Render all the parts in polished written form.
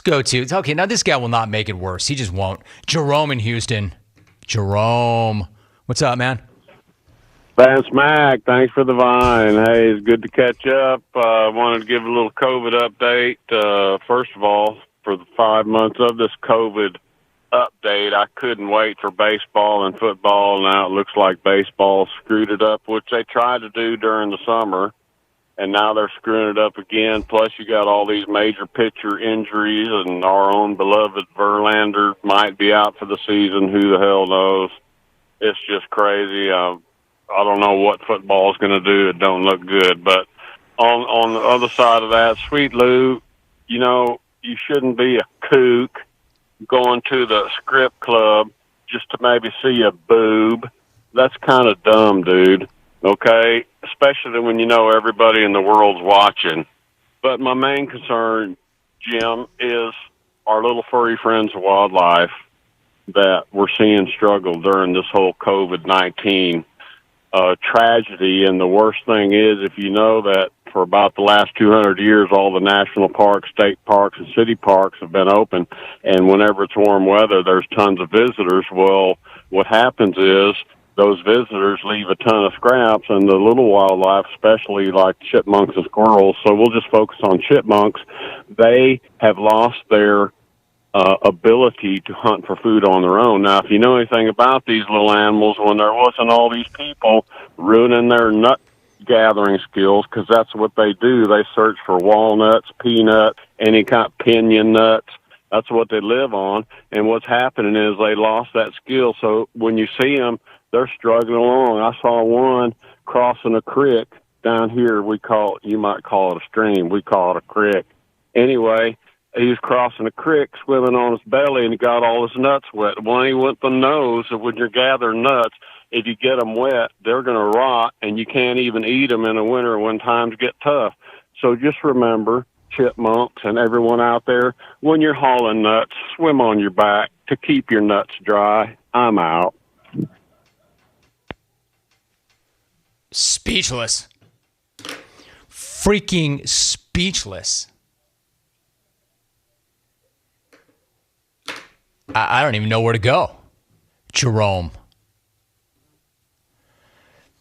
go to. It's okay, now this guy will not make it worse. He just won't. Jerome in Houston. Jerome. What's up, man? Vance Mac, thanks for the vine. Hey, it's good to catch up. I wanted to give a little COVID update. First of all, for the 5 months of this COVID update, I couldn't wait for baseball and football. Now it looks like baseball screwed it up, which they tried to do during the summer, and now they're screwing it up again. Plus, you got all these major pitcher injuries, and our own beloved Verlander might be out for the season. Who the hell knows? It's just crazy. I don't know what football is going to do. It don't look good. But on the other side of that, Sweet Lou, you know, you shouldn't be a kook going to the script club just to maybe see a boob. That's kind of dumb, dude. Okay? Especially when you know everybody in the world's watching. But my main concern, Jim, is our little furry friends of wildlife that we're seeing struggle during this whole COVID-19 tragedy. And the worst thing is, if you know that for about the last 200 years, all the national parks, state parks, and city parks have been open, and whenever it's warm weather, there's tons of visitors. Well, what happens is those visitors leave a ton of scraps, and the little wildlife, especially like chipmunks and squirrels, so we'll just focus on chipmunks, they have lost their ability to hunt for food on their own. Now, if you know anything about these little animals, when there wasn't all these people ruining their nut gathering skills, because that's what they do. They search for walnuts, peanuts, any kind of pinyon nuts. That's what they live on. And what's happening is they lost that skill. So when you see them, they're struggling along. I saw one crossing a creek down here. You might call it a stream. We call it a creek. Anyway, he was crossing a creek, swimming on his belly, and he got all his nuts wet. One, he went the nose. So when you're gathering nuts, if you get them wet, they're going to rot, and you can't even eat them in the winter when times get tough. So just remember, chipmunks and everyone out there, when you're hauling nuts, swim on your back to keep your nuts dry. I'm out. Speechless. Freaking speechless. I don't even know where to go. Jerome.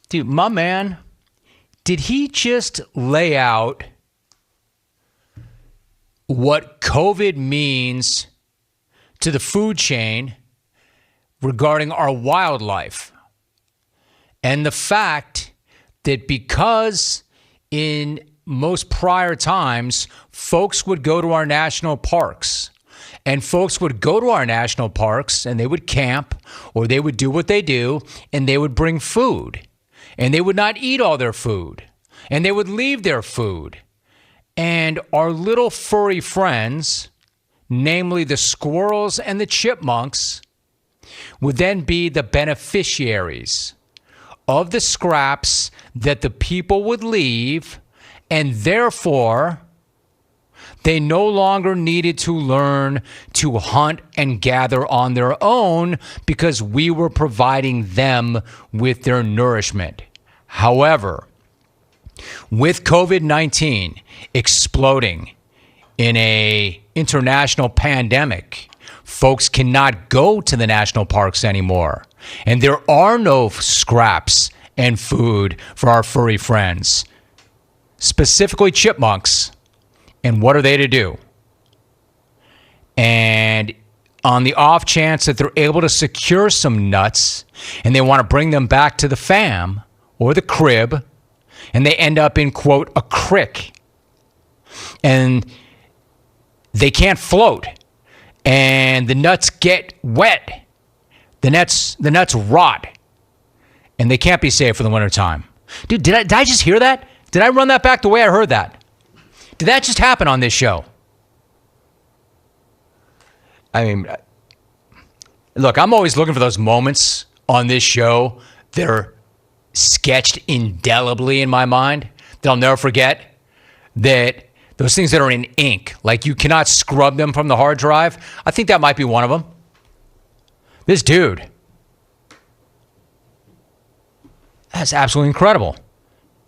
Dude, my man, did he just lay out what COVID means to the food chain regarding our wildlife? And the fact that because in most prior times, folks would go to our national parks, and folks would go to our national parks and they would camp, or they would do what they do, and they would bring food. And they would not eat all their food. And they would leave their food. And our little furry friends, namely the squirrels and the chipmunks, would then be the beneficiaries of the scraps that the people would leave, and therefore they no longer needed to learn to hunt and gather on their own because we were providing them with their nourishment. However, with COVID-19 exploding in an international pandemic, folks cannot go to the national parks anymore. And there are no scraps and food for our furry friends, specifically chipmunks. And what are they to do? And on the off chance that they're able to secure some nuts and they want to bring them back to the fam or the crib, and they end up in, quote, a crick, and they can't float, and the nuts get wet, the nuts rot, and they can't be saved for the wintertime. Dude, did I just hear that? Did I run that back the way I heard that? Did that just happen on this show? I mean, look, I'm always looking for those moments on this show that are sketched indelibly in my mind that I'll never forget, that those things that are in ink, like you cannot scrub them from the hard drive. I think that might be one of them. This dude. That's absolutely incredible.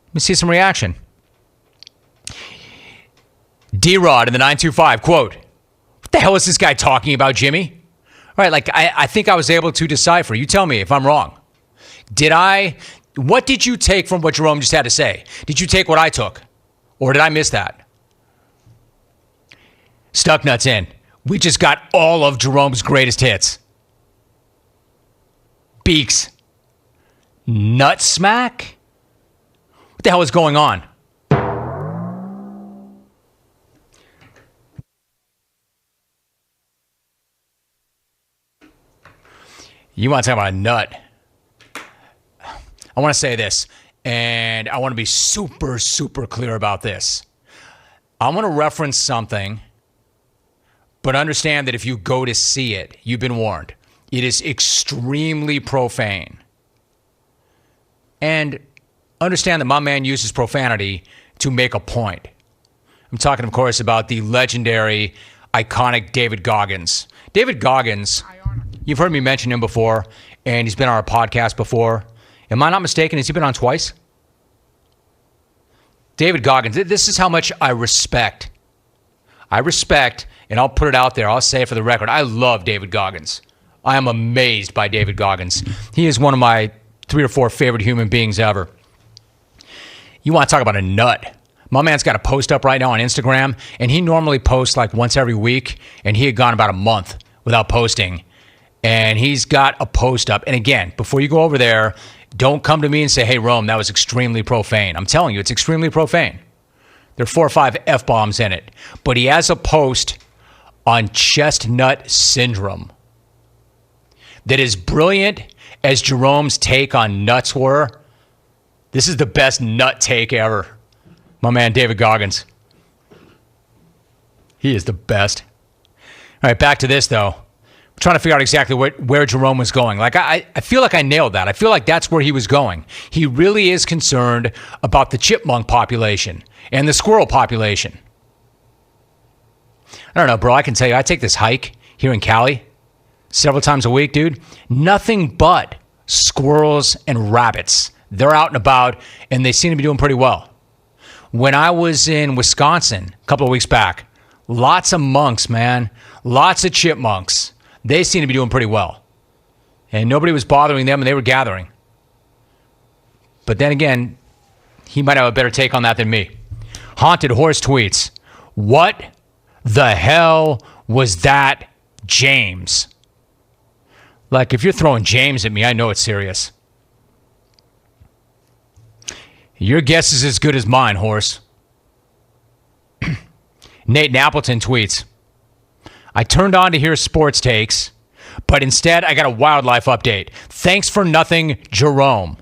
Let me see some reaction. D-Rod in the 925, quote, "What The hell is this guy talking about, Jimmy? All right, like I think I was able to decipher. You tell me if I'm wrong. What did you take from what Jerome just had to say? Did you take what I took? Or did I miss that? Stuck nuts in. We just got all of Jerome's greatest hits. Beaks. Nut smack? What the hell is going on? You want to talk about a nut? I want to say this, and I want to be super, super clear about this. I'm going to reference something, but understand that if you go to see it, you've been warned. It is extremely profane. And understand that my man uses profanity to make a point. I'm talking, of course, about the legendary, iconic David Goggins. David Goggins, you've heard me mention him before, and he's been on our podcast before. Am I not mistaken? Has he been on twice? David Goggins, this is how much I respect. And I'll put it out there. I'll say it for the record. I love David Goggins. I am amazed by David Goggins. He is one of my 3 or 4 favorite human beings ever. You want to talk about a nut? My man's got a post up right now on Instagram, and he normally posts like once every week, and he had gone about a month without posting. And he's got a post up. And again, before you go over there, don't come to me and say, hey, Rome, that was extremely profane. I'm telling you, it's extremely profane. There are 4 or 5 F-bombs in it. But he has a post on chestnut syndrome that is brilliant as Jerome's take on nuts were. This is the best nut take ever. My man, David Goggins. He is the best. All right, back to this, though. I'm trying to figure out exactly where Jerome was going. Like, I feel like I nailed that. I feel like that's where he was going. He really is concerned about the chipmunk population and the squirrel population. I don't know, bro. I can tell you, I take this hike here in Cali several times a week, dude. Nothing but squirrels and rabbits. They're out and about, and they seem to be doing pretty well. When I was in Wisconsin a couple of weeks back, lots of monks, man. Lots of chipmunks. They seem to be doing pretty well. And nobody was bothering them, and they were gathering. But then again, he might have a better take on that than me. Haunted Horse tweets, what the hell was that, James? Like, if you're throwing James at me, I know it's serious. Your guess is as good as mine, Horse. Nate Appleton tweets, I turned on to hear sports takes, but instead I got a wildlife update. Thanks for nothing, Jerome.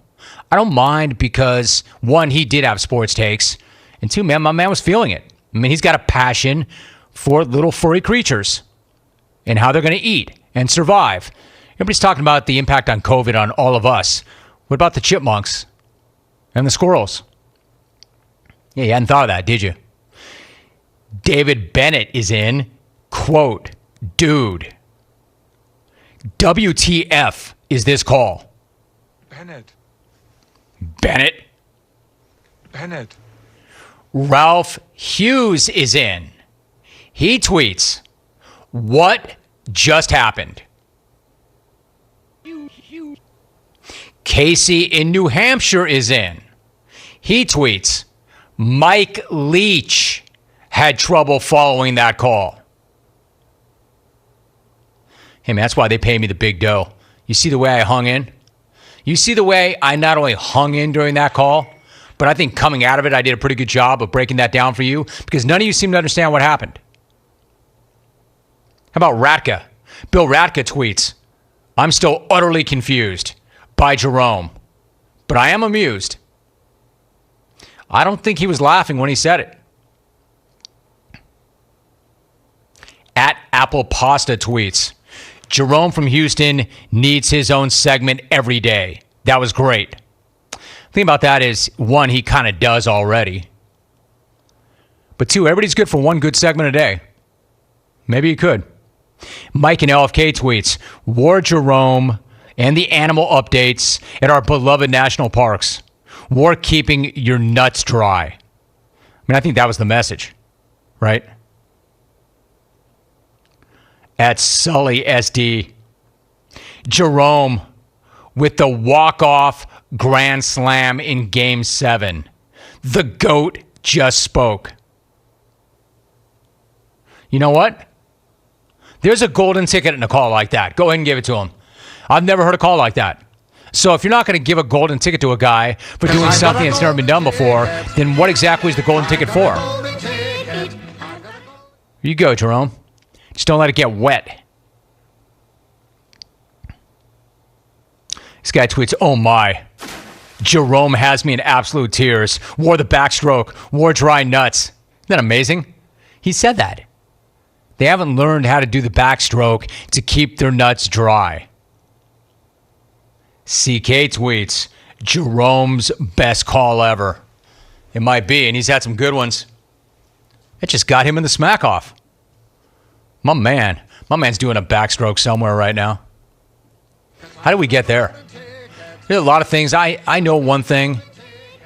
I don't mind because, 1, he did have sports takes, and 2, man, my man was feeling it. I mean, he's got a passion for little furry creatures and how they're going to eat and survive. Everybody's talking about the impact on COVID on all of us. What about the chipmunks and the squirrels? Yeah, you hadn't thought of that, did you? David Bennett is in. Quote, dude, WTF is this call? Bennett. Ralph Hughes is in. He tweets, what just happened? Casey in New Hampshire is in. He tweets, Mike Leach had trouble following that call. Hey, man, that's why they pay me the big dough. You see the way I hung in? You see the way I not only hung in during that call, but I think coming out of it, I did a pretty good job of breaking that down for you because none of you seem to understand what happened. How about Ratka? Bill Ratka tweets, I'm still utterly confused by Jerome, but I am amused. I don't think he was laughing when he said it. At Apple Pasta tweets, Jerome from Houston needs his own segment every day. That was great. The thing about that is, 1, he kind of does already. But 2, everybody's good for 1 good segment a day. Maybe you could. Mike in LFK tweets, War Jerome and the animal updates at our beloved national parks. War keeping your nuts dry. I mean, I think that was the message, right? at Sully SD. Jerome with the walk-off grand slam in Game 7. The GOAT just spoke. You know what? There's a golden ticket in a call like that. Go ahead and give it to him. I've never heard a call like that. So if you're not going to give a golden ticket to a guy for doing something that's never been done before, then what exactly is the golden ticket for? Here you go, Jerome. Just don't let it get wet. This guy tweets, oh my. Jerome has me in absolute tears. Wore the backstroke. Wore dry nuts. Isn't that amazing? He said that. They haven't learned how to do the backstroke to keep their nuts dry. CK tweets, Jerome's best call ever. It might be, and he's had some good ones. It just got him in the smack off. My man's doing a backstroke somewhere right now. How did we get there? There's a lot of things. I know one thing,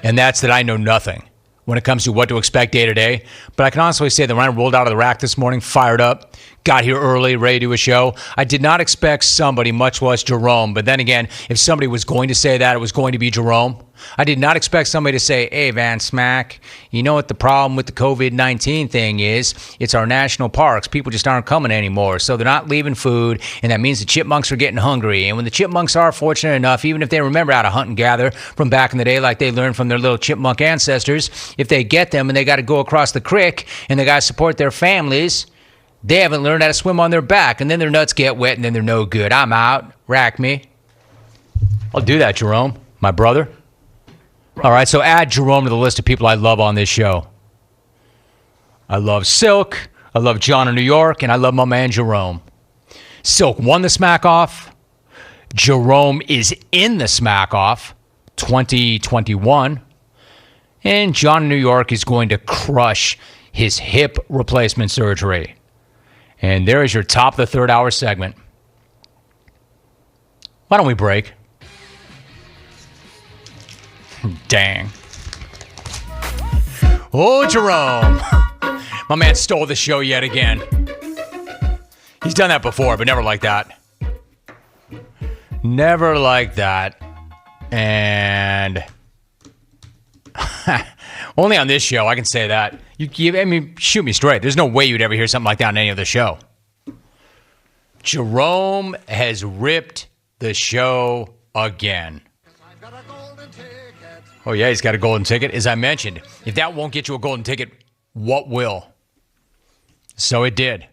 and that's that I know nothing when it comes to what to expect day to day. But I can honestly say that when I rolled out of the rack this morning, fired up, got here early, ready to do a show, I did not expect somebody, much less Jerome. But then again, if somebody was going to say that, it was going to be Jerome. I did not expect somebody to say, hey, Van Smack, you know what the problem with the COVID-19 thing is? It's our national parks. People just aren't coming anymore. So they're not leaving food, and that means the chipmunks are getting hungry. And when the chipmunks are fortunate enough, even if they remember how to hunt and gather from back in the day like they learned from their little chipmunk ancestors, if they get them and they got to go across the creek and they got to support their families, they haven't learned how to swim on their back, and then their nuts get wet, and then they're no good. I'm out. Rack me. I'll do that, Jerome, my brother. All right, so add Jerome to the list of people I love on this show. I love Silk, I love John in New York, and I love my man Jerome. Silk won the Smack Off. Jerome is in the Smack Off 2021. And John in New York is going to crush his hip replacement surgery. And there is your top of the third hour segment. Why don't we break? Dang. Oh, Jerome. My man stole the show yet again. He's done that before, but never like that. Never like that. And only on this show, I can say that. I mean, shoot me straight. There's no way you'd ever hear something like that on any other show. Jerome has ripped the show again. Oh, yeah, he's got a golden ticket. As I mentioned, if that won't get you a golden ticket, what will? So it did.